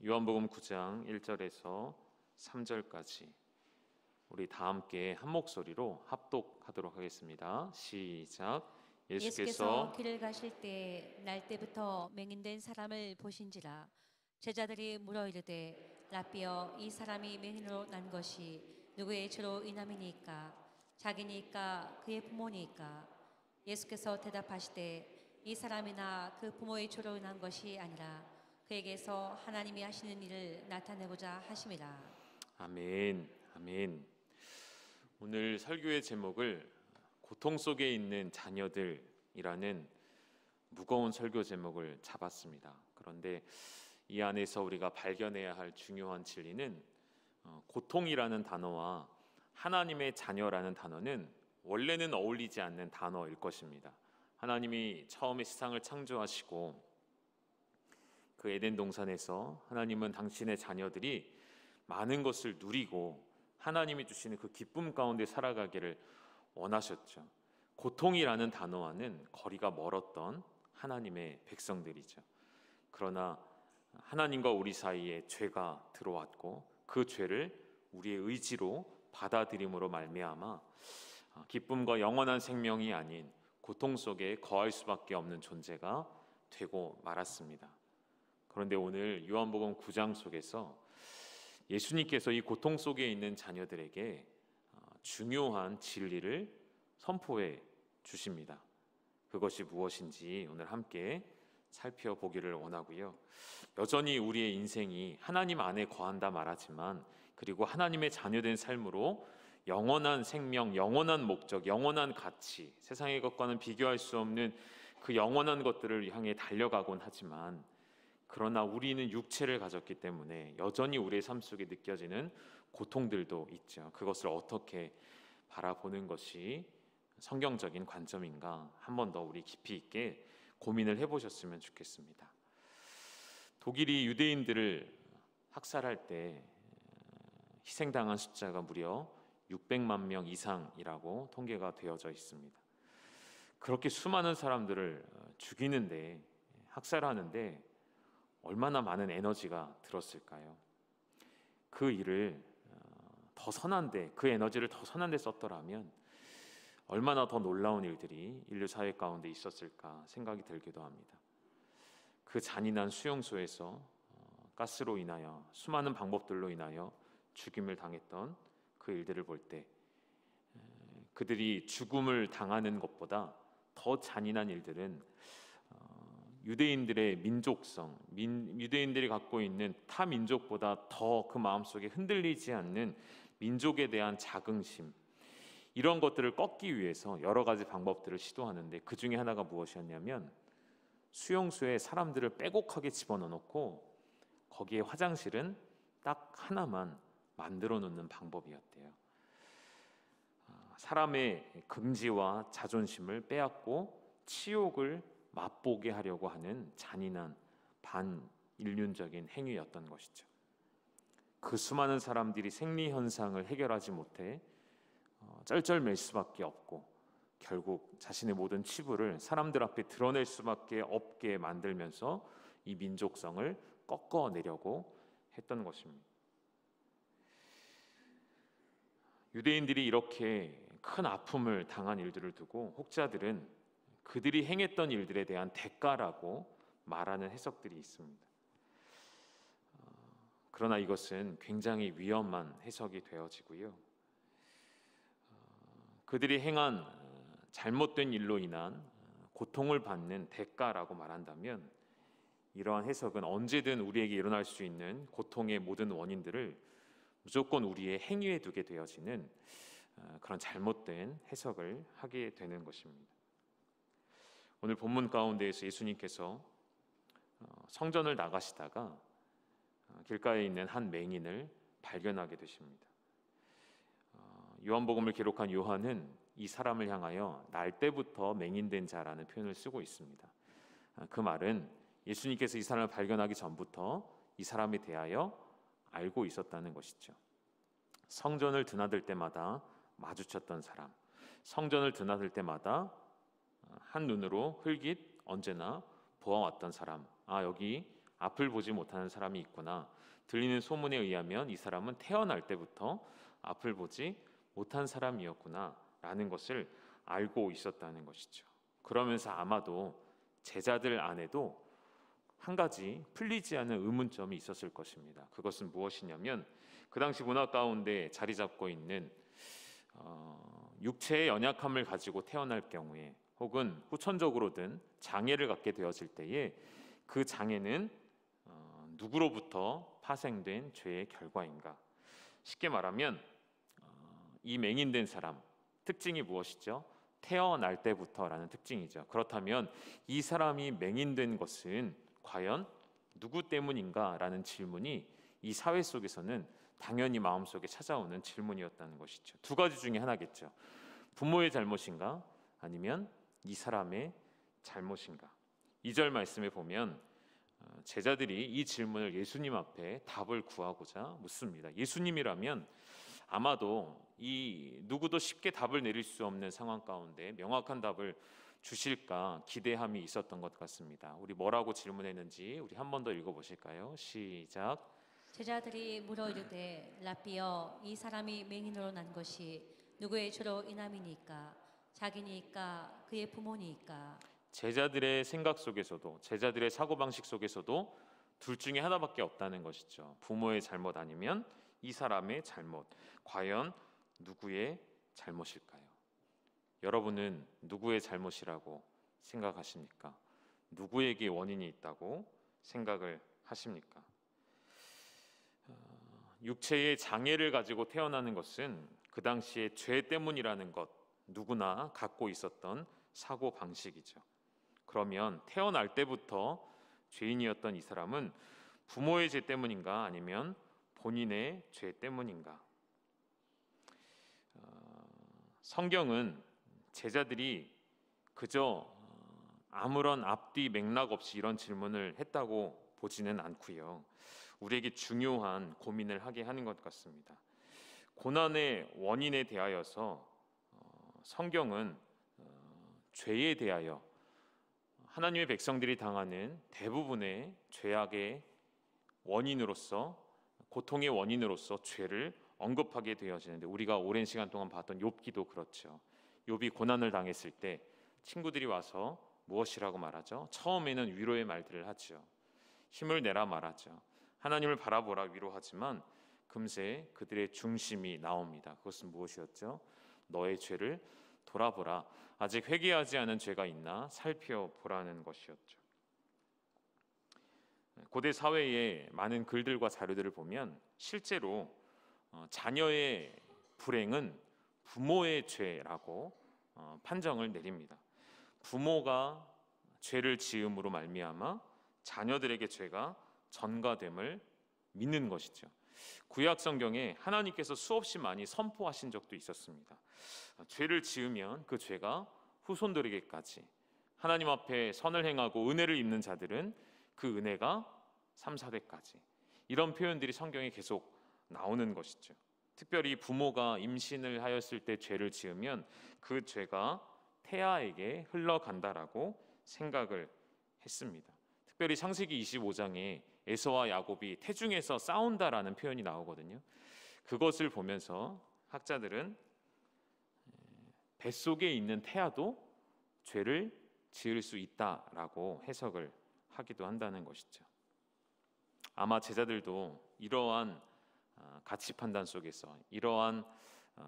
요한복음 9장 1절에서 3절까지 우리 다 함께 한 목소리로 합독하도록 하겠습니다. 시작. 예수께서 길을 가실 때 날 때부터 맹인된 사람을 보신지라. 제자들이 물어 이르되 라삐여, 이 사람이 맹인으로 난 것이 누구의 죄로 인함이니까? 자기니까 그의 부모니까? 예수께서 대답하시되 이 사람이나 그 부모의 죄로 인한 것이 아니라 그에게서 하나님이 하시는 일을 나타내고자 하심이라. 아멘. 아멘. 오늘 설교의 제목을 고통 속에 있는 자녀들이라는 무거운 설교 제목을 잡았습니다. 그런데 이 안에서 우리가 발견해야 할 중요한 진리는 고통이라는 단어와 하나님의 자녀라는 단어는 원래는 어울리지 않는 단어일 것입니다. 하나님이 처음에 세상을 창조하시고 그 에덴 동산에서 하나님은 당신의 자녀들이 많은 것을 누리고 하나님이 주시는 그 기쁨 가운데 살아가기를 원하셨죠. 고통이라는 단어와는 거리가 멀었던 하나님의 백성들이죠. 그러나 하나님과 우리 사이에 죄가 들어왔고 그 죄를 우리의 의지로 받아들임으로 말미암아 기쁨과 영원한 생명이 아닌 고통 속에 거할 수밖에 없는 존재가 되고 말았습니다. 그런데 오늘 요한복음 9장 속에서 예수님께서 이 고통 속에 있는 자녀들에게 중요한 진리를 선포해 주십니다. 그것이 무엇인지 오늘 함께 살펴보기를 원하고요. 여전히 우리의 인생이 하나님 안에 거한다 말하지만 그리고 하나님의 자녀된 삶으로 영원한 생명, 영원한 목적, 영원한 가치, 세상의 것과는 비교할 수 없는 그 영원한 것들을 향해 달려가곤 하지만 그러나 우리는 육체를 가졌기 때문에 여전히 우리의 삶 속에 느껴지는 고통들도 있죠. 그것을 어떻게 바라보는 것이 성경적인 관점인가 한 번 더 우리 깊이 있게 고민을 해보셨으면 좋겠습니다. 독일이 유대인들을 학살할 때 희생당한 숫자가 무려 600만 명 이상이라고 통계가 되어져 있습니다. 그렇게 수많은 사람들을 죽이는데, 학살하는데 얼마나 많은 에너지가 들었을까요? 그 일을 더 선한데, 그 에너지를 더 선한데 썼더라면 얼마나 더 놀라운 일들이 인류 사회 가운데 있었을까 생각이 들기도 합니다. 그 잔인한 수용소에서 가스로 인하여 수많은 방법들로 인하여 죽임을 당했던 그 일들을 볼 때 그들이 죽음을 당하는 것보다 더 잔인한 일들은 유대인들의 민족성, 유대인들이 갖고 있는 타 민족보다 더 그 마음속에 흔들리지 않는 민족에 대한 자긍심, 이런 것들을 꺾기 위해서 여러 가지 방법들을 시도하는데 그 중에 하나가 무엇이었냐면 수용소에 사람들을 빼곡하게 집어넣고 거기에 화장실은 딱 하나만 만들어 놓는 방법이었대요. 사람의 긍지와 자존심을 빼앗고 치욕을 맛보게 하려고 하는 잔인한 반인륜적인 행위였던 것이죠. 그 수많은 사람들이 생리 현상을 해결하지 못해 쩔쩔맬 수밖에 없고 결국 자신의 모든 치부를 사람들 앞에 드러낼 수밖에 없게 만들면서 이 민족성을 꺾어내려고 했던 것입니다. 유대인들이 이렇게 큰 아픔을 당한 일들을 두고 혹자들은 그들이 행했던 일들에 대한 대가라고 말하는 해석들이 있습니다. 그러나 이것은 굉장히 위험한 해석이 되어지고요. 그들이 행한 잘못된 일로 인한 고통을 받는 대가라고 말한다면 이러한 해석은 언제든 우리에게 일어날 수 있는 고통의 모든 원인들을 무조건 우리의 행위에 두게 되어지는 그런 잘못된 해석을 하게 되는 것입니다. 오늘 본문 가운데에서 예수님께서 성전을 나가시다가 길가에 있는 한 맹인을 발견하게 되십니다. 요한복음을 기록한 요한은 이 사람을 향하여 날 때부터 맹인된 자라는 표현을 쓰고 있습니다. 그 말은 예수님께서 이 사람을 발견하기 전부터 이 사람에 대하여 알고 있었다는 것이죠. 성전을 드나들 때마다 마주쳤던 사람, 성전을 드나들 때마다 한 눈으로 흘깃 언제나 보아왔던 사람, 여기 앞을 보지 못하는 사람이 있구나. 들리는 소문에 의하면 이 사람은 태어날 때부터 앞을 보지 못한 사람이었구나 라는 것을 알고 있었다는 것이죠. 그러면서 아마도 제자들 안에도 한 가지 풀리지 않은 의문점이 있었을 것입니다. 그것은 무엇이냐면 그 당시 문화 가운데 자리 잡고 있는 육체의 연약함을 가지고 태어날 경우에 혹은 후천적으로든 장애를 갖게 되어질 때에 그 장애는 누구로부터 파생된 죄의 결과인가? 쉽게 말하면 이 맹인된 사람 특징이 무엇이죠? 태어날 때부터라는 특징이죠. 그렇다면 이 사람이 맹인된 것은 과연 누구 때문인가? 라는 질문이 이 사회 속에서는 당연히 마음속에 찾아오는 질문이었다는 것이죠. 두 가지 중에 하나겠죠. 부모의 잘못인가? 아니면 이 사람의 잘못인가? 2절 말씀에 보면 제자들이 이 질문을 예수님 앞에 답을 구하고자 묻습니다. 예수님이라면 아마도 이 누구도 쉽게 답을 내릴 수 없는 상황 가운데 명확한 답을 주실까 기대함이 있었던 것 같습니다. 우리 뭐라고 질문했는지 우리 한 번 더 읽어보실까요? 시작. 제자들이 물어 이르되 라삐여 이 사람이 맹인으로 난 것이 누구의 죄로 인함이니까 자기니까 그의 부모니까. 제자들의 생각 속에서도 제자들의 사고방식 속에서도 둘 중에 하나밖에 없다는 것이죠. 부모의 잘못 아니면 이 사람의 잘못. 과연 누구의 잘못일까요? 여러분은 누구의 잘못이라고 생각하십니까? 누구에게 원인이 있다고 생각을 하십니까? 육체의 장애를 가지고 태어나는 것은 그 당시에 죄 때문이라는 것 누구나 갖고 있었던 사고 방식이죠. 그러면 태어날 때부터 죄인이었던 이 사람은 부모의 죄 때문인가 아니면 본인의 죄 때문인가? 성경은 제자들이 그저 아무런 앞뒤 맥락 없이 이런 질문을 했다고 보지는 않고요. 우리에게 중요한 고민을 하게 하는 것 같습니다. 고난의 원인에 대하여서 성경은 죄에 대하여 하나님의 백성들이 당하는 대부분의 죄악의 원인으로서 고통의 원인으로서 죄를 언급하게 되어지는데 우리가 오랜 시간 동안 봤던 욥기도 그렇죠. 욥이 고난을 당했을 때 친구들이 와서 무엇이라고 말하죠? 처음에는 위로의 말들을 하죠. 힘을 내라 말하죠. 하나님을 바라보라 위로하지만 금세 그들의 중심이 나옵니다. 그것은 무엇이었죠? 너의 죄를 돌아보라. 아직 회개하지 않은 죄가 있나 살펴보라는 것이었죠. 고대 사회의 많은 글들과 자료들을 보면 실제로 자녀의 불행은 부모의 죄라고 판정을 내립니다. 부모가 죄를 지음으로 말미암아 자녀들에게 죄가 전가됨을 믿는 것이죠. 구약 성경에 하나님께서 수없이 많이 선포하신 적도 있었습니다. 죄를 지으면 그 죄가 후손들에게까지 하나님 앞에 선을 행하고 은혜를 입는 자들은 그 은혜가 3, 4대까지 이런 표현들이 성경에 계속 나오는 것이죠. 특별히 부모가 임신을 하였을 때 죄를 지으면 그 죄가 태아에게 흘러간다라고 생각을 했습니다. 특별히 창세기 25장에 에서와 야곱이 태중에서 싸운다라는 표현이 나오거든요. 그것을 보면서 학자들은 뱃속에 있는 태아도 죄를 지을 수 있다라고 해석을 하기도 한다는 것이죠. 아마 제자들도 이러한 가치 판단 속에서 이러한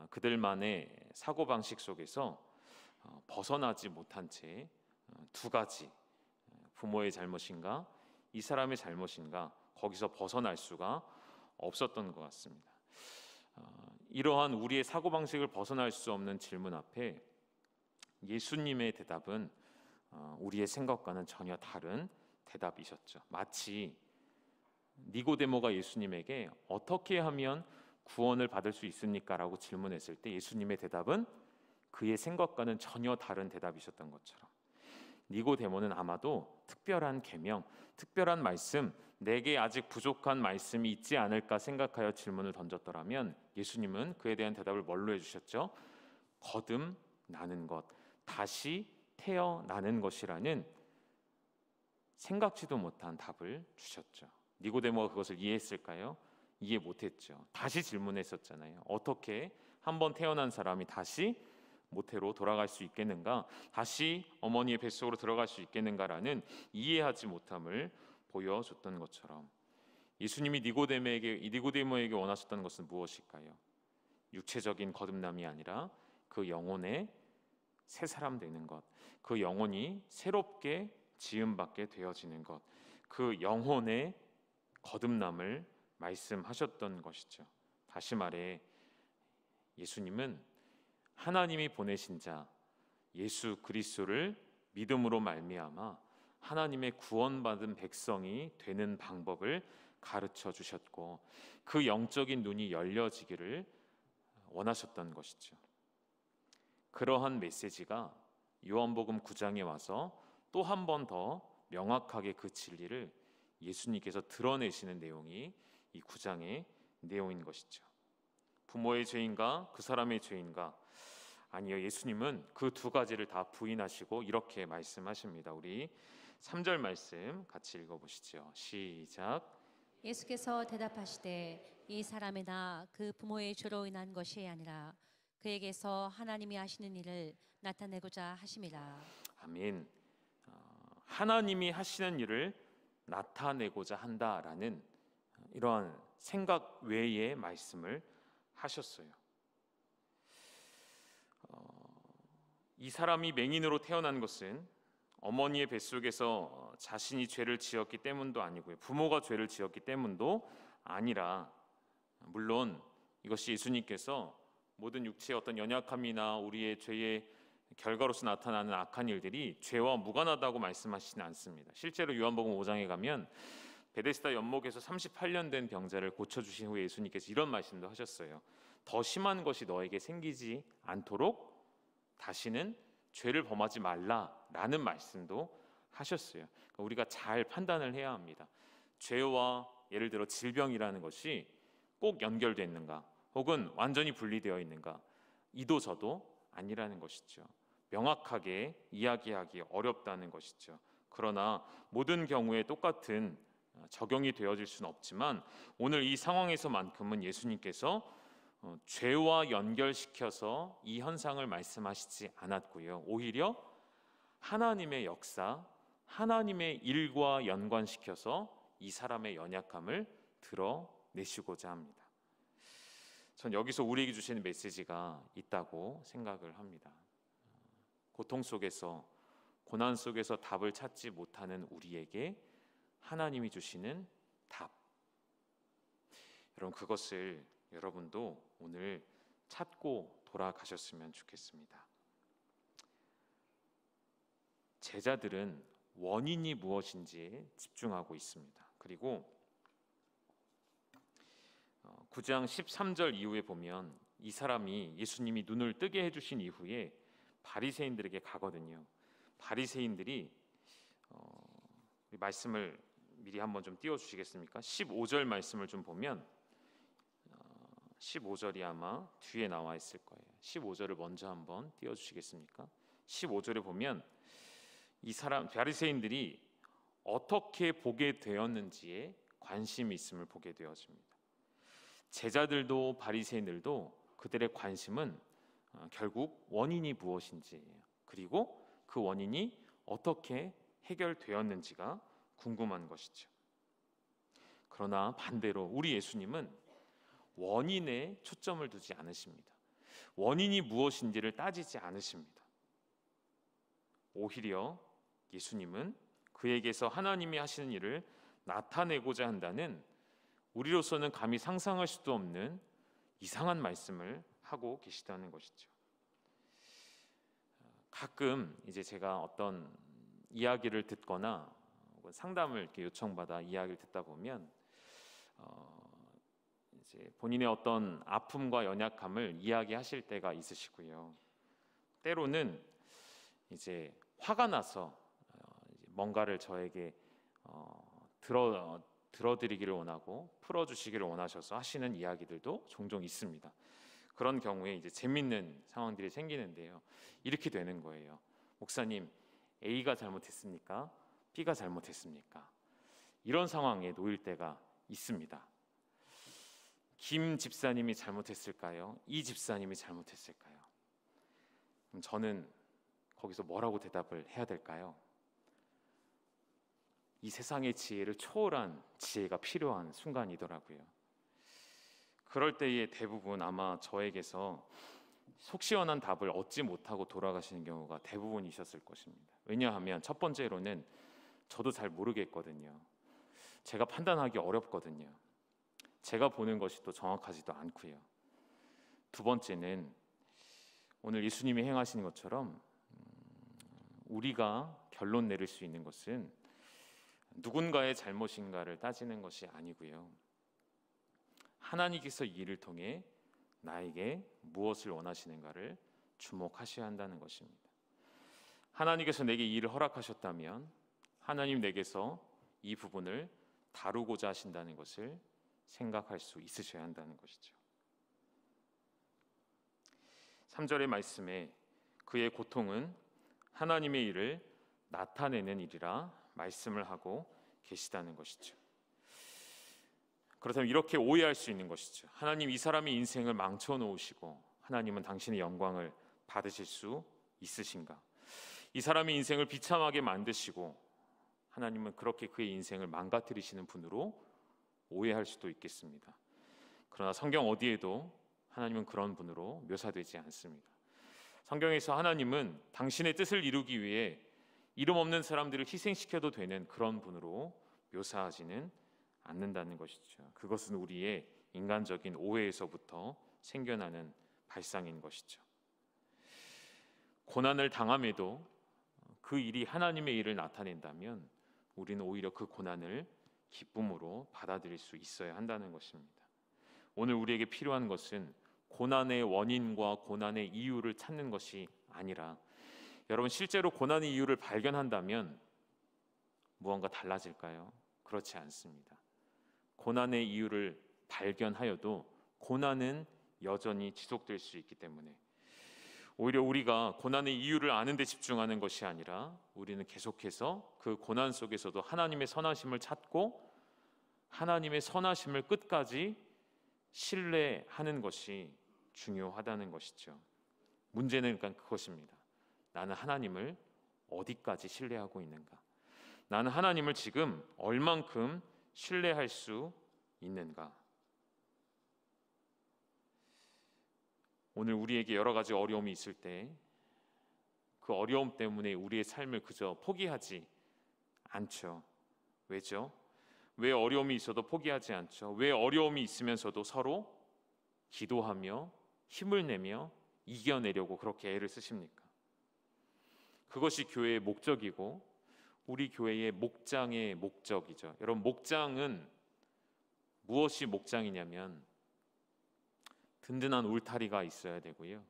그들만의 사고방식 속에서 벗어나지 못한 채 두 가지 부모의 잘못인가 이 사람의 잘못인가 거기서 벗어날 수가 없었던 것 같습니다. 이러한 우리의 사고방식을 벗어날 수 없는 질문 앞에 예수님의 대답은 우리의 생각과는 전혀 다른 대답이셨죠. 마치 니고데모가 예수님에게 어떻게 하면 구원을 받을 수 있습니까? 라고 질문했을 때 예수님의 대답은 그의 생각과는 전혀 다른 대답이셨던 것처럼 니고데모는 아마도 특별한 계명, 특별한 말씀, 내게 아직 부족한 말씀이 있지 않을까 생각하여 질문을 던졌더라면 예수님은 그에 대한 대답을 뭘로 해주셨죠? 거듭나는 것, 다시 태어나는 것이라는 생각지도 못한 답을 주셨죠. 니고데모가 그것을 이해했을까요? 이해 못했죠. 다시 질문했었잖아요. 어떻게 한 번 태어난 사람이 다시 모태로 돌아갈 수 있겠는가? 다시 어머니의 뱃속으로 들어갈 수 있겠는가라는 이해하지 못함을 보여줬던 것처럼 예수님이 니고데모에게 원하셨던 것은 무엇일까요? 육체적인 거듭남이 아니라 그 영혼의 새 사람 되는 것, 그 영혼이 새롭게 지음받게 되어지는 것, 그 영혼의 거듭남을 말씀하셨던 것이죠. 다시 말해 예수님은 하나님이 보내신 자 예수 그리스도를 믿음으로 말미암아 하나님의 구원받은 백성이 되는 방법을 가르쳐 주셨고 그 영적인 눈이 열려지기를 원하셨던 것이죠. 그러한 메시지가 요한복음 9장에 와서 또 한 번 더 명확하게 그 진리를 예수님께서 드러내시는 내용이 이 9장의 내용인 것이죠. 부모의 죄인가 그 사람의 죄인가? 아니요, 예수님은 그 두 가지를 다 부인하시고 이렇게 말씀하십니다. 우리 3절 말씀 같이 읽어보시죠. 시작. 예수께서 대답하시되 이 사람의 나 그 부모의 죄로 인한 것이 아니라 그에게서 하나님이 하시는 일을 나타내고자 하심이라. 아멘. 하나님이 하시는 일을 나타내고자 한다라는 이러한 생각 외의 말씀을 하셨어요. 이 사람이 맹인으로 태어난 것은 어머니의 뱃속에서 자신이 죄를 지었기 때문도 아니고요, 부모가 죄를 지었기 때문도 아니라, 물론 이것이 예수님께서 모든 육체의 어떤 연약함이나 우리의 죄의 결과로서 나타나는 악한 일들이 죄와 무관하다고 말씀하시지는 않습니다. 실제로 요한복음 5장에 가면 베데스다 연못에서 38년 된 병자를 고쳐주신 후에 예수님께서 이런 말씀도 하셨어요. 더 심한 것이 너에게 생기지 않도록 다시는 죄를 범하지 말라라는 말씀도 하셨어요. 그러니까 우리가 잘 판단을 해야 합니다. 죄와 예를 들어 질병이라는 것이 꼭 연결되어 있는가, 혹은 완전히 분리되어 있는가, 이도 저도 아니라는 것이죠. 명확하게 이야기하기 어렵다는 것이죠. 그러나 모든 경우에 똑같은 적용이 되어질 수는 없지만 오늘 이 상황에서만큼은 예수님께서 죄와 연결시켜서 이 현상을 말씀하시지 않았고요, 오히려 하나님의 역사, 하나님의 일과 연관시켜서 이 사람의 연약함을 드러내시고자 합니다. 전 여기서 우리에게 주시는 메시지가 있다고 생각을 합니다. 고통 속에서, 고난 속에서 답을 찾지 못하는 우리에게 하나님이 주시는 답, 여러분 그것을 여러분도 오늘 찾고 돌아가셨으면 좋겠습니다. 제자들은 원인이 무엇인지에 집중하고 있습니다. 그리고 9장 13절 이후에 보면 이 사람이 예수님이 눈을 뜨게 해주신 이후에 바리새인들에게 가거든요. 바리새인들이 말씀을 미리 한번 좀 띄워주시겠습니까? 15절 말씀을 좀 보면 15절이 아마 뒤에 나와 있을 거예요. 15절을 먼저 한번 띄워주시겠습니까? 15절에 보면 이 사람 바리새인들이 어떻게 보게 되었는지에 관심이 있음을 보게 되어집니다. 제자들도 바리새인들도 그들의 관심은 결국 원인이 무엇인지예요. 그리고 그 원인이 어떻게 해결되었는지가 궁금한 것이죠. 그러나 반대로 우리 예수님은 원인에 초점을 두지 않으십니다. 원인이 무엇인지를 따지지 않으십니다. 오히려 예수님은 그에게서 하나님이 하시는 일을 나타내고자 한다는 우리로서는 감히 상상할 수도 없는 이상한 말씀을 하고 계시다는 것이죠. 가끔 이제 제가 어떤 이야기를 듣거나 상담을 이렇게 요청받아 이야기를 듣다 보면 이제 본인의 어떤 아픔과 연약함을 이야기하실 때가 있으시고요. 때로는 이제 화가 나서 뭔가를 저에게 들어드리기를 원하고 풀어주시기를 원하셔서 하시는 이야기들도 종종 있습니다. 그런 경우에 이제 재밌는 상황들이 생기는데요. 이렇게 되는 거예요. 목사님, A가 잘못했습니까? B가 잘못했습니까? 이런 상황에 놓일 때가 있습니다. 김 집사님이 잘못했을까요? 이 집사님이 잘못했을까요? 그럼 저는 거기서 뭐라고 대답을 해야 될까요? 이 세상의 지혜를 초월한 지혜가 필요한 순간이더라고요. 그럴 때에 대부분 아마 저에게서 속 시원한 답을 얻지 못하고 돌아가시는 경우가 대부분이셨을 것입니다. 왜냐하면 첫 번째로는 저도 잘 모르겠거든요. 제가 판단하기 어렵거든요. 제가 보는 것이 또 정확하지도 않고요. 두 번째는 오늘 예수님이 행하신 것처럼 우리가 결론 내릴 수 있는 것은 누군가의 잘못인가를 따지는 것이 아니고요. 하나님께서 이 일을 통해 나에게 무엇을 원하시는가를 주목하셔야 한다는 것입니다. 하나님께서 내게 이 일을 허락하셨다면 하나님 내게서 이 부분을 다루고자 하신다는 것을 생각할 수 있으셔야 한다는 것이죠. 3절의 말씀에 그의 고통은 하나님의 일을 나타내는 일이라 말씀을 하고 계시다는 것이죠. 그렇다면 이렇게 오해할 수 있는 것이죠. 하나님, 이 사람의 인생을 망쳐놓으시고 하나님은 당신의 영광을 받으실 수 있으신가? 이 사람의 인생을 비참하게 만드시고 하나님은 그렇게 그의 인생을 망가뜨리시는 분으로 오해할 수도 있겠습니다. 그러나 성경 어디에도 하나님은 그런 분으로 묘사되지 않습니다. 성경에서 하나님은 당신의 뜻을 이루기 위해 이름 없는 사람들을 희생시켜도 되는 그런 분으로 묘사하지는 않는다는 것이죠. 그것은 우리의 인간적인 오해에서부터 생겨나는 발상인 것이죠. 고난을 당함에도 그 일이 하나님의 일을 나타낸다면 우리는 오히려 그 고난을 기쁨으로 받아들일 수 있어야 한다는 것입니다. 오늘 우리에게 필요한 것은 고난의 원인과 고난의 이유를 찾는 것이 아니라, 여러분, 실제로 고난의 이유를 발견한다면 무언가 달라질까요? 그렇지 않습니다. 고난의 이유를 발견하여도 고난은 여전히 지속될 수 있기 때문에 오히려 우리가 고난의 이유를 아는 데 집중하는 것이 아니라 우리는 계속해서 그 고난 속에서도 하나님의 선하심을 찾고 하나님의 선하심을 끝까지 신뢰하는 것이 중요하다는 것이죠. 문제는 그러니까 그것입니다. 나는 하나님을 어디까지 신뢰하고 있는가? 나는 하나님을 지금 얼만큼 신뢰할 수 있는가? 오늘 우리에게 여러 가지 어려움이 있을 때 그 어려움 때문에 우리의 삶을 그저 포기하지 않죠. 왜죠? 왜 어려움이 있어도 포기하지 않죠? 왜 어려움이 있으면서도 서로 기도하며 힘을 내며 이겨내려고 그렇게 애를 쓰십니까? 그것이 교회의 목적이고 우리 교회의 목장의 목적이죠. 여러분, 목장은 무엇이 목장이냐면 든든한 울타리가 있어야 되고요.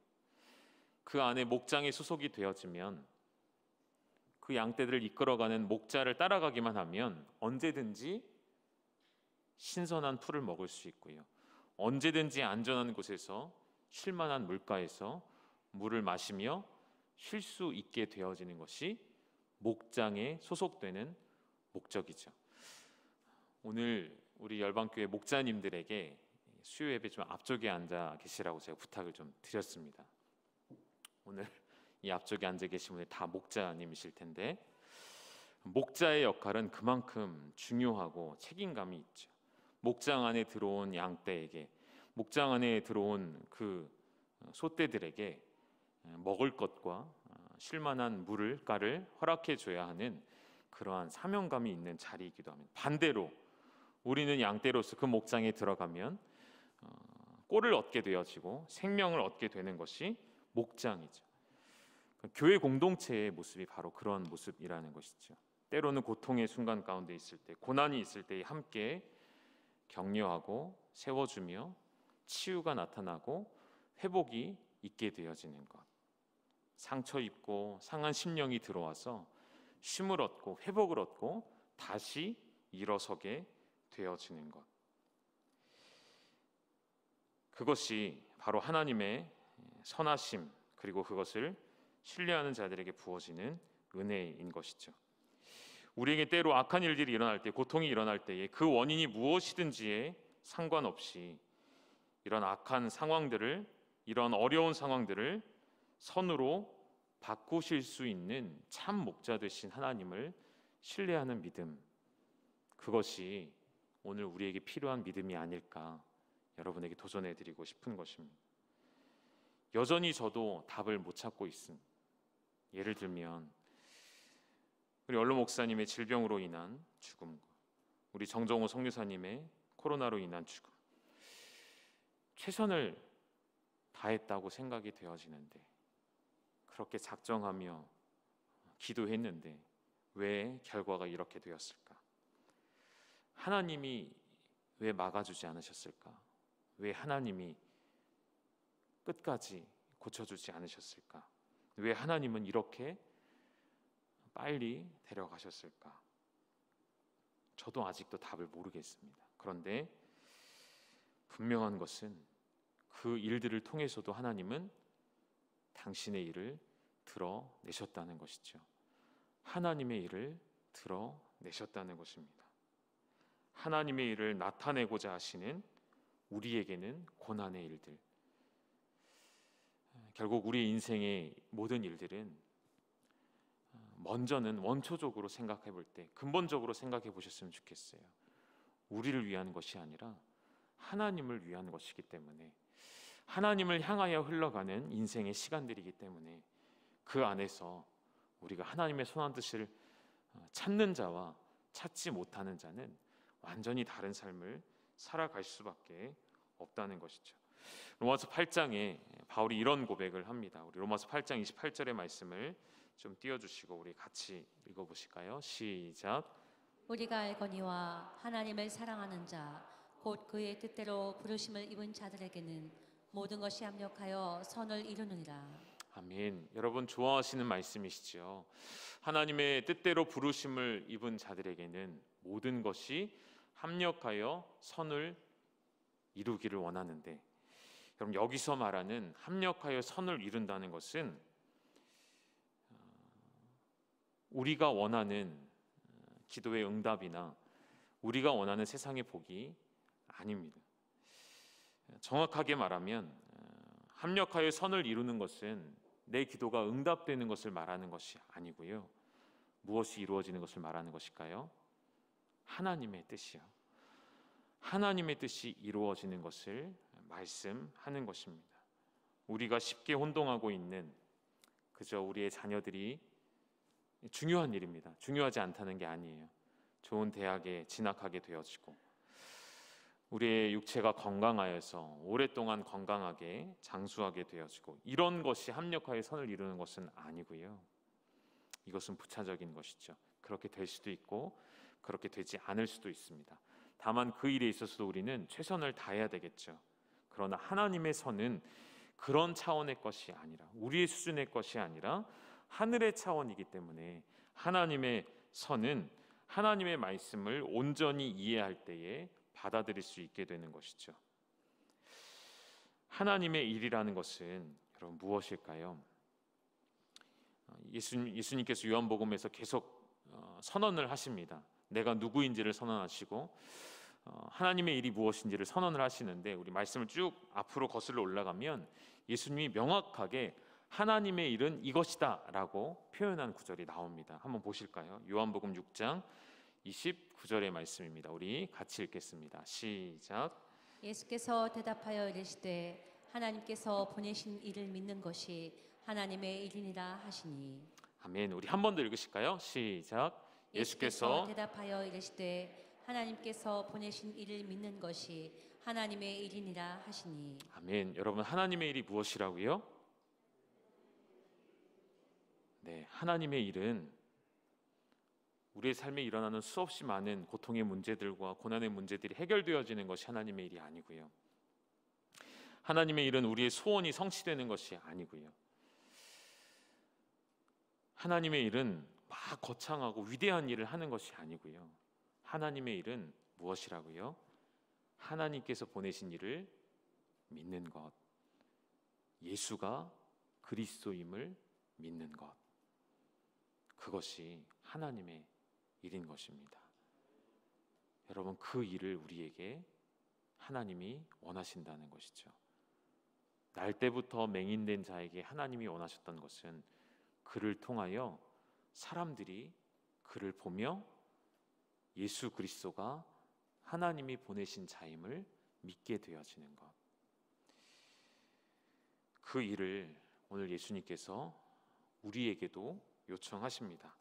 그 안에 목장에 소속이 되어지면 그 양떼들을 이끌어가는 목자를 따라가기만 하면 언제든지 신선한 풀을 먹을 수 있고요. 언제든지 안전한 곳에서 쉴만한 물가에서 물을 마시며 쉴 수 있게 되어지는 것이 목장에 소속되는 목적이죠. 오늘 우리 열방교회 목자님들에게 수요 예배 좀 앞쪽에 앉아 계시라고 제가 부탁을 좀 드렸습니다. 오늘 이 앞쪽에 앉아 계신 분이 다 목자님이실 텐데 목자의 역할은 그만큼 중요하고 책임감이 있죠. 목장 안에 들어온 양떼에게, 목장 안에 들어온 그 소떼들에게 먹을 것과 쉴만한 물가를 허락해 줘야 하는 그러한 사명감이 있는 자리이기도 합니다. 반대로 우리는 양떼로서 그 목장에 들어가면 꼴을 얻게 되어지고 생명을 얻게 되는 것이 목장이죠. 교회 공동체의 모습이 바로 그런 모습이라는 것이죠. 때로는 고통의 순간 가운데 있을 때, 고난이 있을 때 함께 격려하고 세워주며 치유가 나타나고 회복이 있게 되어지는 것, 상처 입고 상한 심령이 들어와서 쉼을 얻고 회복을 얻고 다시 일어서게 되어지는 것, 그것이 바로 하나님의 선하심, 그리고 그것을 신뢰하는 자들에게 부어지는 은혜인 것이죠. 우리에게 때로 악한 일들이 일어날 때, 고통이 일어날 때에 그 원인이 무엇이든지에 상관없이 이런 악한 상황들을, 이런 어려운 상황들을 선으로 바꾸실 수 있는 참 목자 되신 하나님을 신뢰하는 믿음, 그것이 오늘 우리에게 필요한 믿음이 아닐까 여러분에게 도전해 드리고 싶은 것입니다. 여전히 저도 답을 못 찾고 있습니다. 예를 들면 우리 얼로 목사님의 질병으로 인한 죽음과 우리 정정호 성교사님의 코로나로 인한 죽음, 최선을 다했다고 생각이 되어지는데, 그렇게 작정하며 기도했는데 왜 결과가 이렇게 되었을까? 하나님이 왜 막아주지 않으셨을까? 왜 하나님이 끝까지 고쳐주지 않으셨을까? 왜 하나님은 이렇게 빨리 데려가셨을까? 저도 아직도 답을 모르겠습니다. 그런데 분명한 것은 그 일들을 통해서도 하나님은 당신의 일을 드러내셨다는 것이죠. 하나님의 일을 드러내셨다는 것입니다. 하나님의 일을 나타내고자 하시는 우리에게는 고난의 일들, 결국 우리 인생의 모든 일들은 먼저는 원초적으로 생각해 볼 때, 근본적으로 생각해 보셨으면 좋겠어요. 우리를 위한 것이 아니라 하나님을 위한 것이기 때문에, 하나님을 향하여 흘러가는 인생의 시간들이기 때문에 그 안에서 우리가 하나님의 선한 뜻을 찾는 자와 찾지 못하는 자는 완전히 다른 삶을 살아갈 수밖에 없다는 것이죠. 로마서 8장에 바울이 이런 고백을 합니다. 우리 로마서 8장 28절의 말씀을 좀 띄워주시고 우리 같이 읽어보실까요? 시작. 우리가 알거니와 하나님을 사랑하는 자 곧 그의 뜻대로 부르심을 입은 자들에게는 모든 것이 합력하여 선을 이루느니라. 아멘. 여러분 좋아하시는 말씀이시죠. 하나님의 뜻대로 부르심을 입은 자들에게는 모든 것이 합력하여 선을 이루기를 원하는데, 여러분 여기서 말하는 합력하여 선을 이룬다는 것은 우리가 원하는 기도의 응답이나 우리가 원하는 세상의 복이 아닙니다. 정확하게 말하면 합력하여 선을 이루는 것은 내 기도가 응답되는 것을 말하는 것이 아니고요. 무엇이 이루어지는 것을 말하는 것일까요? 하나님의 뜻이요. 하나님의 뜻이 이루어지는 것을 말씀하는 것입니다. 우리가 쉽게 혼동하고 있는, 그저 우리의 자녀들이 중요한 일입니다. 중요하지 않다는 게 아니에요. 좋은 대학에 진학하게 되어지고 우리의 육체가 건강하여서 오랫동안 건강하게 장수하게 되어지고, 이런 것이 합력하여 선을 이루는 것은 아니고요. 이것은 부차적인 것이죠. 그렇게 될 수도 있고 그렇게 되지 않을 수도 있습니다. 다만 그 일에 있어서도 우리는 최선을 다해야 되겠죠. 그러나 하나님의 선은 그런 차원의 것이 아니라, 우리의 수준의 것이 아니라 하늘의 차원이기 때문에, 하나님의 선은 하나님의 말씀을 온전히 이해할 때에 받아들일 수 있게 되는 것이죠. 하나님의 일이라는 것은 여러분 무엇일까요? 예수님께서 요한복음에서 계속 선언을 하십니다. 내가 누구인지를 선언하시고 하나님의 일이 무엇인지를 선언을 하시는데, 우리 말씀을 쭉 앞으로 거슬러 올라가면 예수님이 명확하게 하나님의 일은 이것이다 라고 표현한 구절이 나옵니다. 한번 보실까요? 요한복음 6장 29절의 말씀입니다. 우리 같이 읽겠습니다. 시작. 예수께서 대답하여 이르시되 하나님께서 보내신 이를 믿는 것이 하나님의 일이니라 하시니. 아멘. 우리 한 번 더 읽으실까요? 시작. 예수께서 대답하여 이르시되 하나님께서 보내신 이를 믿는 것이 하나님의 일이니라 하시니. 아멘. 여러분 하나님의 일이 무엇이라고요? 네, 하나님의 일은 우리의 삶에 일어나는 수없이 많은 고통의 문제들과 고난의 문제들이 해결되어지는 것이 하나님의 일이 아니고요. 하나님의 일은 우리의 소원이 성취되는 것이 아니고요. 하나님의 일은 막 거창하고 위대한 일을 하는 것이 아니고요. 하나님의 일은 무엇이라고요? 하나님께서 보내신 일을 믿는 것, 예수가 그리스도임을 믿는 것, 그것이 하나님의 일인 것입니다. 여러분, 그 일을 우리에게 하나님이 원하신다는 것이죠. 날 때부터 맹인된 자에게 하나님이 원하셨던 것은 그를 통하여 사람들이 그를 보며 예수 그리스도가 하나님이 보내신 자임을 믿게 되어지는 것. 그 일을 오늘 예수님께서 우리에게도 요청하십니다.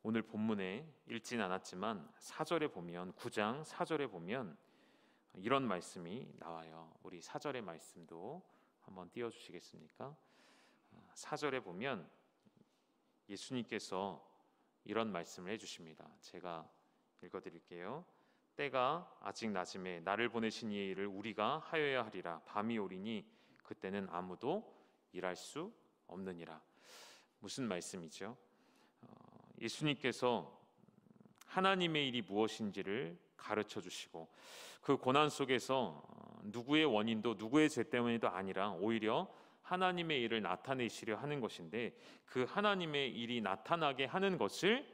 오늘 본문에 읽진 않았지만 4절에 보면, 9장 4절에 보면 이런 말씀이 나와요. 우리 4절의 말씀도 한번 띄워주시겠습니까? 4절에 보면 예수님께서 이런 말씀을 해주십니다. 제가 읽어드릴게요. 때가 아직 낮음에 나를 보내신 이의 일을 우리가 하여야 하리라. 밤이 오리니 그때는 아무도 일할 수 없느니라. 무슨 말씀이죠? 예수님께서 하나님의 일이 무엇인지를 가르쳐 주시고 그 고난 속에서 누구의 원인도 누구의 죄 때문에도 아니라 오히려 하나님의 일을 나타내시려 하는 것인데, 그 하나님의 일이 나타나게 하는 것을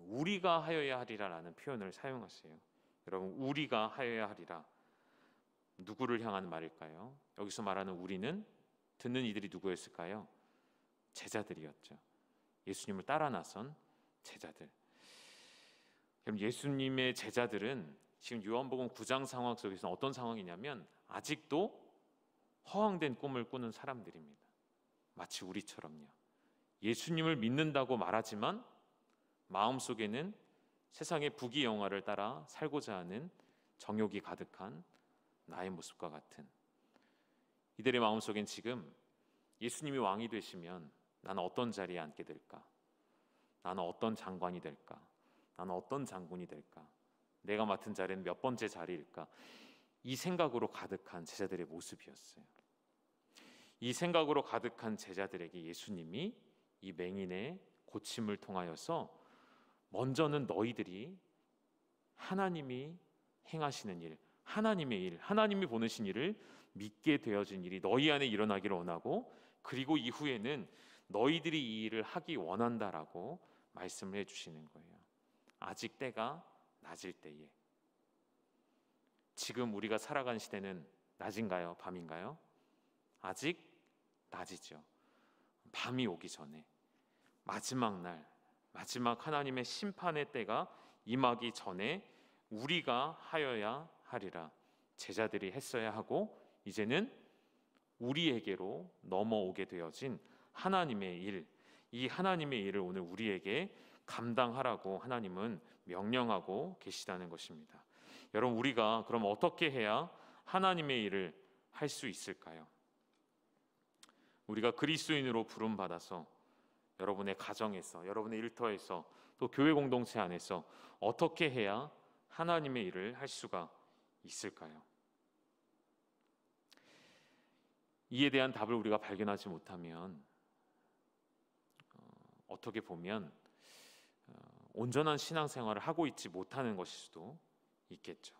우리가 하여야 하리라라는 표현을 사용하세요. 여러분, 우리가 하여야 하리라, 누구를 향한 말일까요? 여기서 말하는 우리는 듣는 이들이 누구였을까요? 제자들이었죠. 예수님을 따라 나선 제자들. 그럼 예수님의 제자들은 지금 요한복음 9장 상황 속에서 어떤 상황이냐면 아직도 허황된 꿈을 꾸는 사람들입니다. 마치 우리처럼요. 예수님을 믿는다고 말하지만 마음속에는 세상의 부귀영화를 따라 살고자 하는 정욕이 가득한 나의 모습과 같은, 이들의 마음속엔 지금 예수님이 왕이 되시면 나는 어떤 자리에 앉게 될까? 나는 어떤 장관이 될까? 나는 어떤 장군이 될까? 내가 맡은 자리는 몇 번째 자리일까? 이 생각으로 가득한 제자들의 모습이었어요. 이 생각으로 가득한 제자들에게 예수님이 이 맹인의 고침을 통하여서 먼저는 너희들이 하나님이 행하시는 일, 하나님의 일, 하나님이 보내신 일을 믿게 되어진 일이 너희 안에 일어나기를 원하고, 그리고 이후에는 너희들이 이 일을 하기 원한다라고 말씀을 해주시는 거예요. 아직 때가 낮을 때에. 지금 우리가 살아가는 시대는 낮인가요? 밤인가요? 아직 낮이죠. 밤이 오기 전에, 마지막 날, 마지막 하나님의 심판의 때가 임하기 전에 우리가 하여야 하리라. 제자들이 했어야 하고 이제는 우리에게로 넘어오게 되어진 하나님의 일, 이 하나님의 일을 오늘 우리에게 감당하라고 하나님은 명령하고 계시다는 것입니다. 여러분, 우리가 그럼 어떻게 해야 하나님의 일을 할 수 있을까요? 우리가 그리스도인으로 부름받아서 여러분의 가정에서, 여러분의 일터에서, 또 교회 공동체 안에서 어떻게 해야 하나님의 일을 할 수가 있을까요? 이에 대한 답을 우리가 발견하지 못하면 어떻게 보면 온전한 신앙생활을 하고 있지 못하는 것일 수도 있겠죠.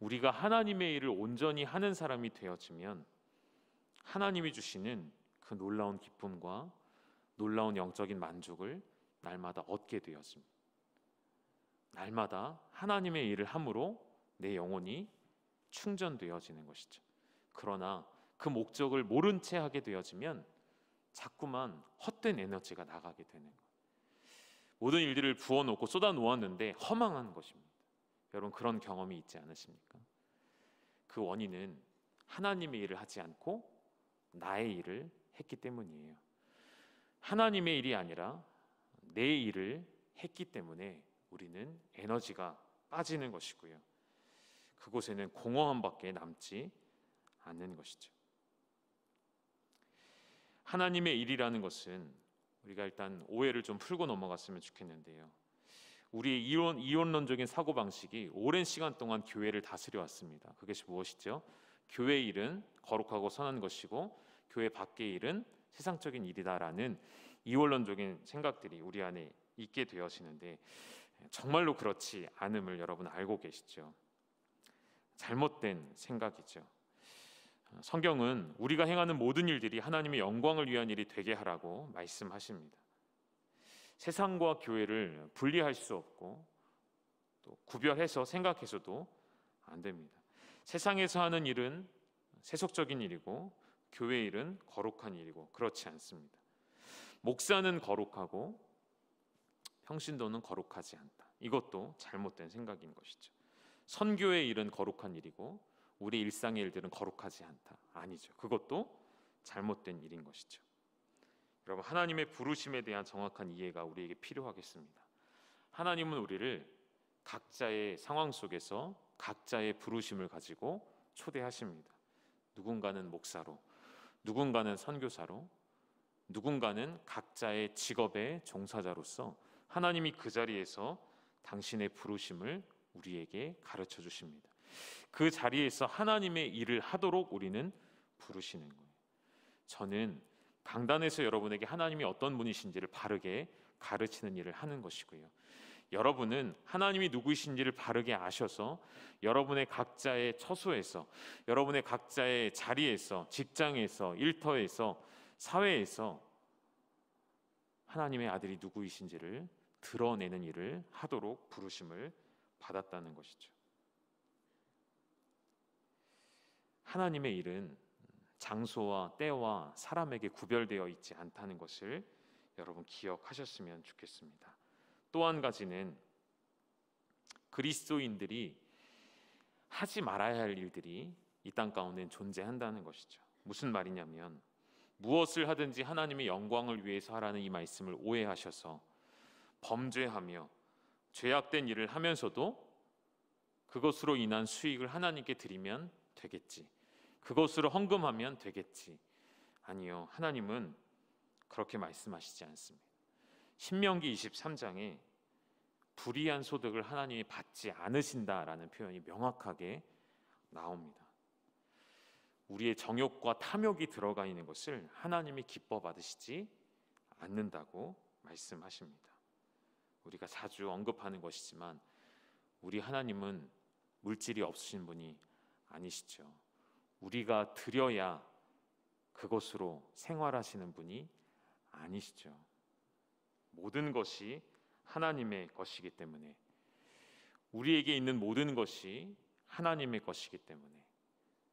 우리가 하나님의 일을 온전히 하는 사람이 되어지면 하나님이 주시는 그 놀라운 기쁨과 놀라운 영적인 만족을 날마다 얻게 되었습니다. 날마다 하나님의 일을 함으로 내 영혼이 충전되어지는 것이죠. 그러나 그 목적을 모른 채 하게 되어지면 자꾸만 헛된 에너지가 나가게 되는 거예요. 모든 일들을 부어놓고 쏟아 놓았는데 허망한 것입니다. 여러분, 그런 경험이 있지 않으십니까? 그 원인은 하나님의 일을 하지 않고 나의 일을 했기 때문이에요. 하나님의 일이 아니라 내 일을 했기 때문에 우리는 에너지가 빠지는 것이고요. 그곳에는 공허함밖에 남지 않는 것이죠. 하나님의 일이라는 것은 우리가 일단 오해를 좀 풀고 넘어갔으면 좋겠는데요. 우리의 이원론적인 사고방식이 오랜 시간 동안 교회를 다스려 왔습니다. 그것이 무엇이죠? 교회 일은 거룩하고 선한 것이고 교회 밖의 일은 세상적인 일이다라는 이원론적인 생각들이 우리 안에 있게 되어지는데, 정말로 그렇지 않음을 여러분 알고 계시죠? 잘못된 생각이죠. 성경은 우리가 행하는 모든 일들이 하나님의 영광을 위한 일이 되게 하라고 말씀하십니다. 세상과 교회를 분리할 수 없고 또 구별해서 생각해서도 안 됩니다. 세상에서 하는 일은 세속적인 일이고 교회 일은 거룩한 일이고 그렇지 않습니다. 목사는 거룩하고 평신도는 거룩하지 않다. 이것도 잘못된 생각인 것이죠. 선교의 일은 거룩한 일이고 우리 일상의 일들은 거룩하지 않다. 아니죠. 그것도 잘못된 일인 것이죠. 여러분, 하나님의 부르심에 대한 정확한 이해가 우리에게 필요하겠습니다. 하나님은 우리를 각자의 상황 속에서 각자의 부르심을 가지고 초대하십니다. 누군가는 목사로, 누군가는 선교사로, 누군가는 각자의 직업의 종사자로서 하나님이 그 자리에서 당신의 부르심을 우리에게 가르쳐 주십니다. 그 자리에서 하나님의 일을 하도록 우리는 부르시는 거예요. 저는 강단에서 여러분에게 하나님이 어떤 분이신지를 바르게 가르치는 일을 하는 것이고요. 여러분은 하나님이 누구이신지를 바르게 아셔서 여러분의 각자의 처소에서, 여러분의 각자의 자리에서, 직장에서, 일터에서, 사회에서 하나님의 아들이 누구이신지를 드러내는 일을 하도록 부르심을 받았다는 것이죠. 하나님의 일은 장소와 때와 사람에게 구별되어 있지 않다는 것을 여러분 기억하셨으면 좋겠습니다. 또 한 가지는 그리스도인들이 하지 말아야 할 일들이 이 땅 가운데 존재한다는 것이죠. 무슨 말이냐면 무엇을 하든지 하나님의 영광을 위해서 하라는 이 말씀을 오해하셔서 범죄하며 죄악된 일을 하면서도 그것으로 인한 수익을 하나님께 드리면 되겠지, 그것으로 헌금하면 되겠지. 아니요, 하나님은 그렇게 말씀하시지 않습니다. 신명기 23장에 불의한 소득을 하나님이 받지 않으신다라는 표현이 명확하게 나옵니다. 우리의 정욕과 탐욕이 들어가 있는 것을 하나님이 기뻐 받으시지 않는다고 말씀하십니다. 우리가 자주 언급하는 것이지만 우리 하나님은 물질이 없으신 분이 아니시죠. 우리가 드려야 그것으로 생활하시는 분이 아니시죠. 모든 것이 하나님의 것이기 때문에, 우리에게 있는 모든 것이 하나님의 것이기 때문에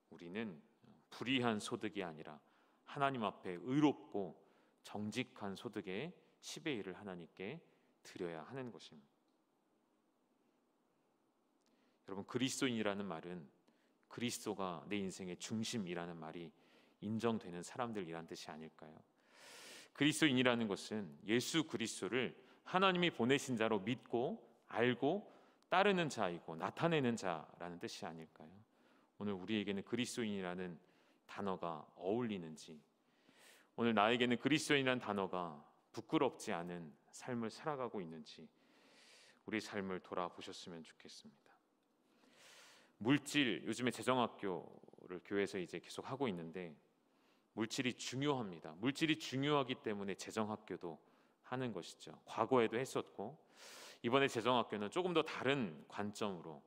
우리는 불의한 소득이 아니라 하나님 앞에 의롭고 정직한 소득의 10의 1을 하나님께 드려야 하는 것입니다. 여러분, 그리스도인이라는 말은 그리스도가 내 인생의 중심이라는 말이 인정되는 사람들이란 뜻이 아닐까요? 그리스도인이라는 것은 예수 그리스도를 하나님이 보내신 자로 믿고 알고 따르는 자이고 나타내는 자라는 뜻이 아닐까요? 오늘 우리에게는 그리스도인이라는 단어가 어울리는지, 오늘 나에게는 그리스도인이라는 단어가 부끄럽지 않은 삶을 살아가고 있는지 우리 삶을 돌아보셨으면 좋겠습니다. 물질, 요즘에 재정학교를 교회에서 이제 계속 하고 있는데 물질이 중요합니다. 물질이 중요하기 때문에 재정학교도 하는 것이죠. 과거에도 했었고 이번에 재정학교는 조금 더 다른 관점으로,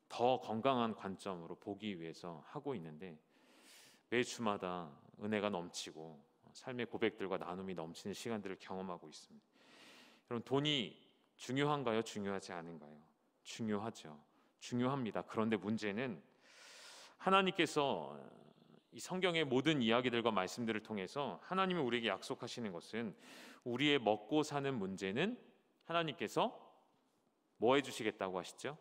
더 건강한 관점으로 보기 위해서 하고 있는데 매 주마다 은혜가 넘치고 삶의 고백들과 나눔이 넘치는 시간들을 경험하고 있습니다. 여러분, 돈이 중요한가요? 중요하지 않은가요? 중요하죠. 중요합니다. 그런데 문제는 하나님께서 이 성경의 모든 이야기들과 말씀들을 통해서 하나님이 우리에게 약속하시는 것은 우리의 먹고 사는 문제는 하나님께서 뭐 해주시겠다고 하시죠?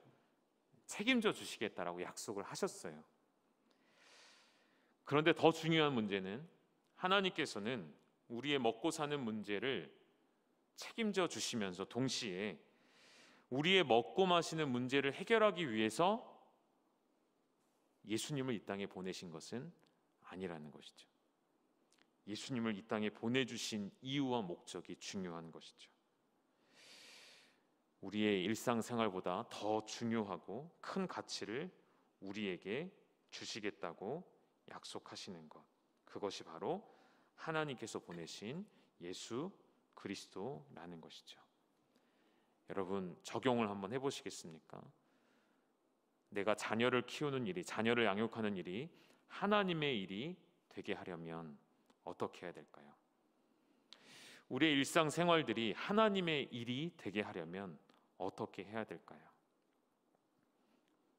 책임져 주시겠다라고 약속을 하셨어요. 그런데 더 중요한 문제는 하나님께서는 우리의 먹고 사는 문제를 책임져 주시면서 동시에 우리의 먹고 마시는 문제를 해결하기 위해서 예수님을 이 땅에 보내신 것은 아니라는 것이죠. 예수님을 이 땅에 보내주신 이유와 목적이 중요한 것이죠. 우리의 일상생활보다 더 중요하고 큰 가치를 우리에게 주시겠다고 약속하시는 것, 그것이 바로 하나님께서 보내신 예수 그리스도라는 것이죠. 여러분, 적용을 한번 해보시겠습니까? 내가 자녀를 키우는 일이, 자녀를 양육하는 일이 하나님의 일이 되게 하려면 어떻게 해야 될까요? 우리의 일상생활들이 하나님의 일이 되게 하려면 어떻게 해야 될까요?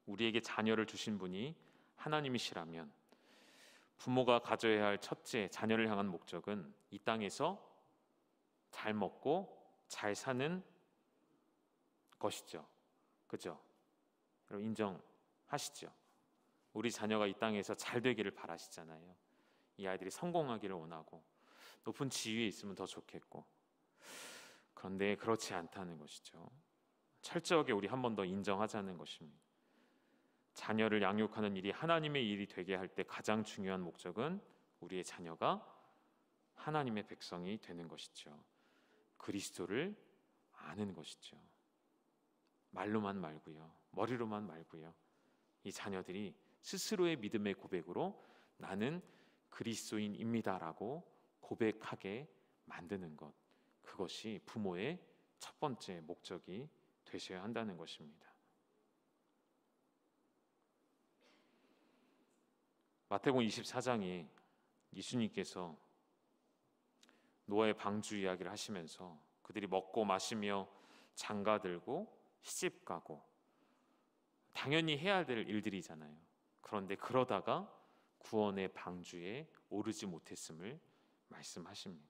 우리에게 자녀를 주신 분이 하나님이시라면 부모가 가져야 할 첫째 자녀를 향한 목적은 이 땅에서 잘 먹고 잘 사는 것이죠. 그죠? 여러분 인정하시죠? 우리 자녀가 이 땅에서 잘 되기를 바라시잖아요. 이 아이들이 성공하기를 원하고 높은 지위에 있으면 더 좋겠고. 그런데 그렇지 않다는 것이죠. 철저하게 우리 한 번 더 인정하자는 것입니다. 자녀를 양육하는 일이 하나님의 일이 되게 할 때 가장 중요한 목적은 우리의 자녀가 하나님의 백성이 되는 것이죠. 그리스도를 아는 것이죠. 말로만 말고요, 머리로만 말고요. 이 자녀들이 스스로의 믿음의 고백으로 나는 그리스도인입니다라고 고백하게 만드는 것, 그것이 부모의 첫 번째 목적이 되셔야 한다는 것입니다. 마태복음 24장에 예수님께서 노아의 방주 이야기를 하시면서 그들이 먹고 마시며 장가들고 시집 가고 당연히 해야 될 일들이잖아요. 그런데 그러다가 구원의 방주에 오르지 못했음을 말씀하십니다.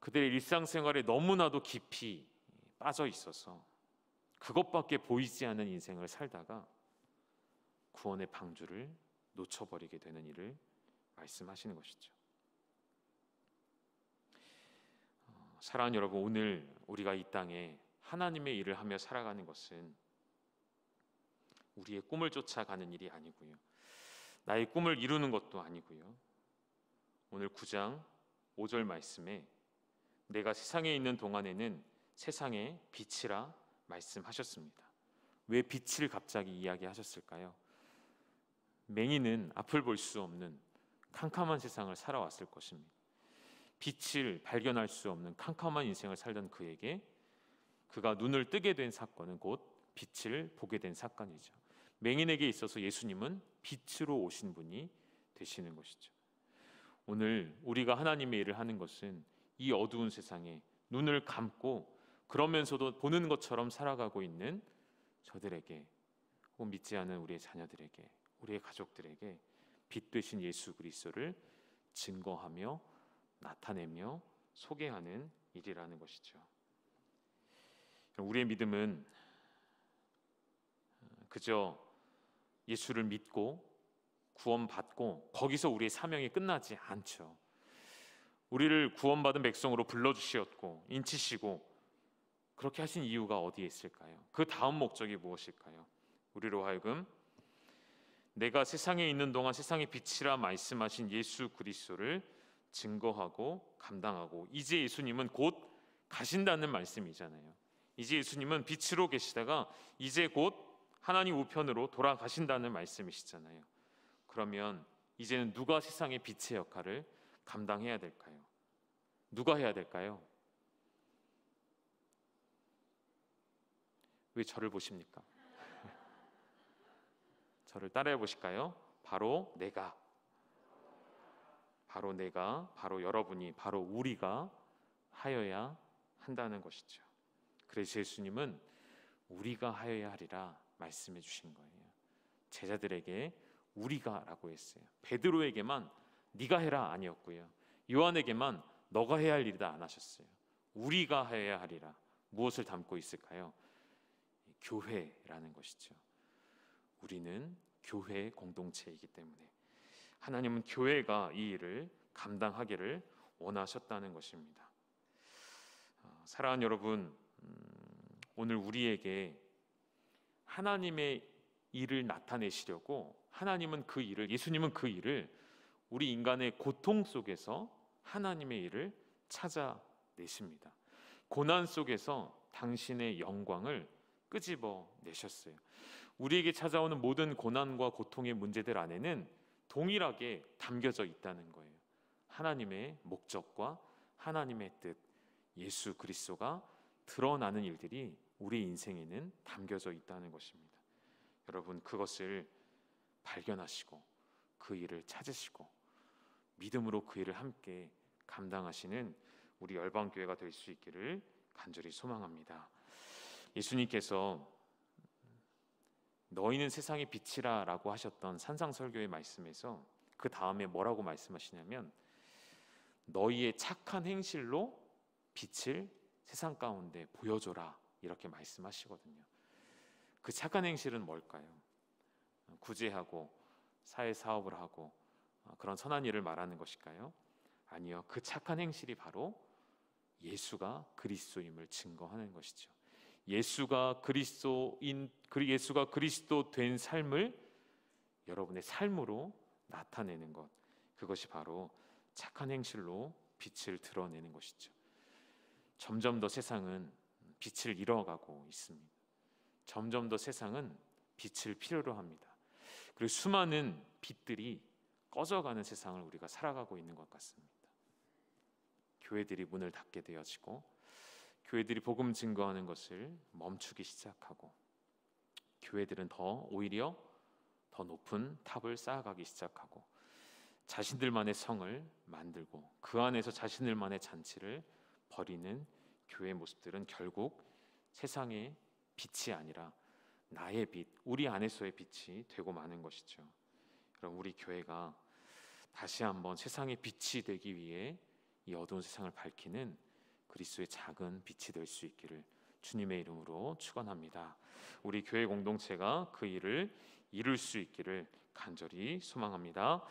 그들의 일상생활에 너무나도 깊이 빠져 있어서 그것밖에 보이지 않는 인생을 살다가 구원의 방주를 놓쳐버리게 되는 일을 말씀하시는 것이죠. 사랑하는 여러분, 오늘 우리가 이 땅에 하나님의 일을 하며 살아가는 것은 우리의 꿈을 쫓아가는 일이 아니고요, 나의 꿈을 이루는 것도 아니고요. 오늘 9장 5절 말씀에 내가 세상에 있는 동안에는 세상의 빛이라 말씀하셨습니다. 왜 빛을 갑자기 이야기하셨을까요? 맹인은 앞을 볼 수 없는 캄캄한 세상을 살아왔을 것입니다. 빛을 발견할 수 없는 캄캄한 인생을 살던 그에게 그가 눈을 뜨게 된 사건은 곧 빛을 보게 된 사건이죠. 맹인에게 있어서 예수님은 빛으로 오신 분이 되시는 것이죠. 오늘 우리가 하나님의 일을 하는 것은 이 어두운 세상에 눈을 감고 그러면서도 보는 것처럼 살아가고 있는 저들에게, 혹은 믿지 않은 우리의 자녀들에게, 우리의 가족들에게 빛 되신 예수 그리스도를 증거하며 나타내며 소개하는 일이라는 것이죠. 우리의 믿음은 그저 예수를 믿고 구원받고 거기서 우리의 사명이 끝나지 않죠. 우리를 구원받은 백성으로 불러주셨고 인치시고 그렇게 하신 이유가 어디에 있을까요? 그 다음 목적이 무엇일까요? 우리로 하여금 내가 세상에 있는 동안 세상의 빛이라 말씀하신 예수 그리스도를 증거하고 감당하고, 이제 예수님은 곧 가신다는 말씀이잖아요. 이제 예수님은 빛으로 계시다가 이제 곧 하나님 우편으로 돌아가신다는 말씀이시잖아요. 그러면 이제는 누가 세상의 빛의 역할을 감당해야 될까요? 누가 해야 될까요? 왜 저를 보십니까? 저를 따라해 보실까요? 바로 내가, 바로 여러분이, 바로 우리가 하여야 한다는 것이죠. 그래서 예수님은 우리가 하여야 하리라 말씀해 주신 거예요. 제자들에게 우리가라고 했어요. 베드로에게만 네가 해라 아니었고요, 요한에게만 너가 해야 할 일이다 안 하셨어요. 우리가 하여야 하리라. 무엇을 담고 있을까요? 교회라는 것이죠. 우리는 교회의 공동체이기 때문에 하나님은 교회가 이 일을 감당하기를 원하셨다는 것입니다. 사랑하는 여러분, 오늘 우리에게 하나님의 일을 나타내시려고 하나님은 그 일을, 예수님은 그 일을 우리 인간의 고통 속에서 하나님의 일을 찾아내십니다. 고난 속에서 당신의 영광을 끄집어 내셨어요. 우리에게 찾아오는 모든 고난과 고통의 문제들 안에는 동일하게 담겨져 있다는 거예요. 하나님의 목적과 하나님의 뜻, 예수 그리스도가 드러나는 일들이 우리 인생에는 담겨져 있다는 것입니다. 여러분, 그것을 발견하시고 그 일을 찾으시고 믿음으로 그 일을 함께 감당하시는 우리 열방교회가 될 수 있기를 간절히 소망합니다. 예수님께서 너희는 세상의 빛이라 라고 하셨던 산상설교의 말씀에서 그 다음에 뭐라고 말씀하시냐면 너희의 착한 행실로 빛을 세상 가운데 보여줘라 이렇게 말씀하시거든요. 그 착한 행실은 뭘까요? 구제하고 사회사업을 하고 그런 선한 일을 말하는 것일까요? 아니요. 그 착한 행실이 바로 예수가 그리스도임을 증거하는 것이죠. 예수가 그리스도 된 삶을 여러분의 삶으로 나타내는 것, 그것이 바로 착한 행실로 빛을 드러내는 것이죠. 점점 더 세상은 빛을 잃어가고 있습니다. 점점 더 세상은 빛을 필요로 합니다. 그리고 수많은 빛들이 꺼져가는 세상을 우리가 살아가고 있는 것 같습니다. 교회들이 문을 닫게 되어지고 교회들이 복음 증거하는 것을 멈추기 시작하고 교회들은 오히려 더 높은 탑을 쌓아가기 시작하고 자신들만의 성을 만들고 그 안에서 자신들만의 잔치를 벌이는 교회의 모습들은 결국 세상의 빛이 아니라 나의 빛, 우리 안에서의 빛이 되고 마는 것이죠. 그럼 우리 교회가 다시 한번 세상의 빛이 되기 위해 이 어두운 세상을 밝히는 그리스도의 작은 빛이 될 수 있기를 주님의 이름으로 축원합니다. 우리 교회 공동체가 그 일을 이룰 수 있기를 간절히 소망합니다.